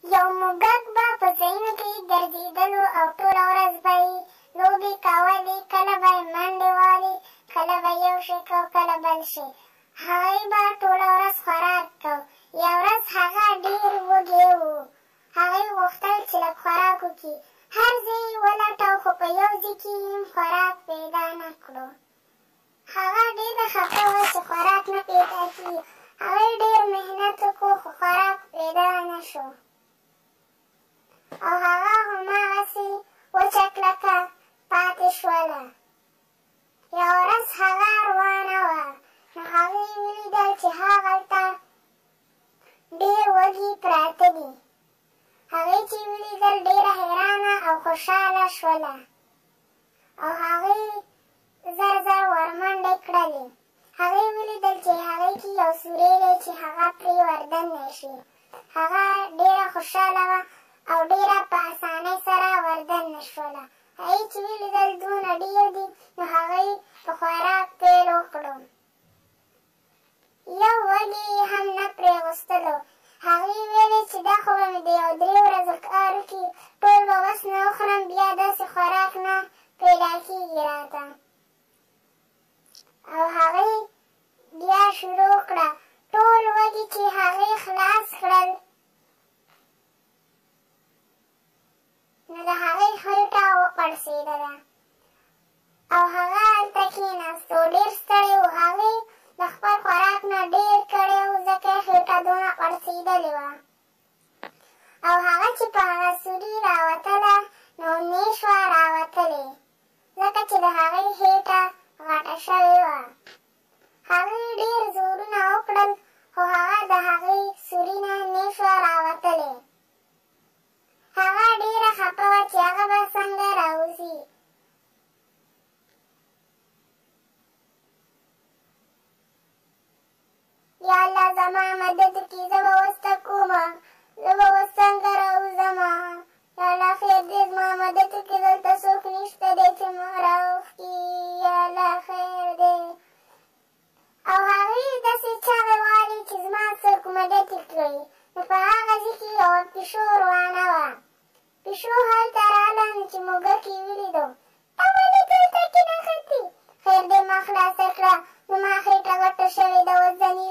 یو موږک به په ځایونو کې ګرځېدلو او ټوله ورځ به یې لوبې کولې، کله به یې منډې والې، کله به یو شی کو کله بل شی. هغوی به ټوله ورځ خوراک کو. یوه ورځ هغه ډېر وږی و. هغوی غوښتل چې لږ خوراک وکړي. هر ځای یې ولټاو خو په یو ځای کې هم خوراک پیدا نه کړو. هغه ډېره خفه وه چې خوراک نه پیدا کېږي. هغوی ډېر محنت وکړو خو خوراک پیدا نه شو. او هغه هماغسې وچه کلکه پاتې شوله. یوه ورځ هغه روانه وه، نو هغې ولیدل چې هاغلته ډېر وږي پراته دي. هغې چې ولیدل ډېره حیرانه او خوشحاله شوله، او هغې زر زر ورمنډې کړلې. هغې ولیدل چې هغې کې یو سوری دی چې هغه پرې وردننه شي. هغه ډېره خوشحاله وه او ډېره په اسانۍ سره وردننه شوله. هغې چې ولیدل دونه ډېر دي، نو هغې په خوراک پیل وکړو. یو وږی یې هم نه پرېغوستلو. هغې ویلې چې دا خو به مې د یو 3 ورځو کار وکړي، ټول به اوس نه وخورم، بیا داسې خوراک نه پیدا کېږي راته. او هغې بیا شروع کړه. ټول وږي چې هغې خلاص کړل، نو د هغې خېټه وپړسېدله او هغه هلته کېناست او ډېر ستړی و. هغې د خپل خوراک نه ډېر کړی و، ځکه یې خېټه دونه پړسېدلې وه. او هغه چې په هغه سوري راوتله، نو نه شوه راوتلی، ځکه چې د هغې خېټه غټه شوې وه. هغې ډېر زورونه وکړل، خو هغه د هغې سوري نه نه شوه راوتلی. هغه ډېره خفه وه چې هغه به څنګه راوځي. یا الله زما مدد وکړي، زه به اوس څه کومه، زه به اوس څنګه راوځمه. یا الله خیر دی، زما مدد وکړي، دلته څوک نشته دی چې ما راوښکي. یا الله خیر دی. او هغې داسې چغې والې چې زما څوک مدد وکړي. نو په هغه ځای کې یوه پیشو روانه وه. پیشو هلته راغله، نو چې موږک یې ولیدو، ته ولې دلته کېناستې؟ خیر دی ما خلاصه کړه، زما خېټه غټه شوې ده، اوس زه نه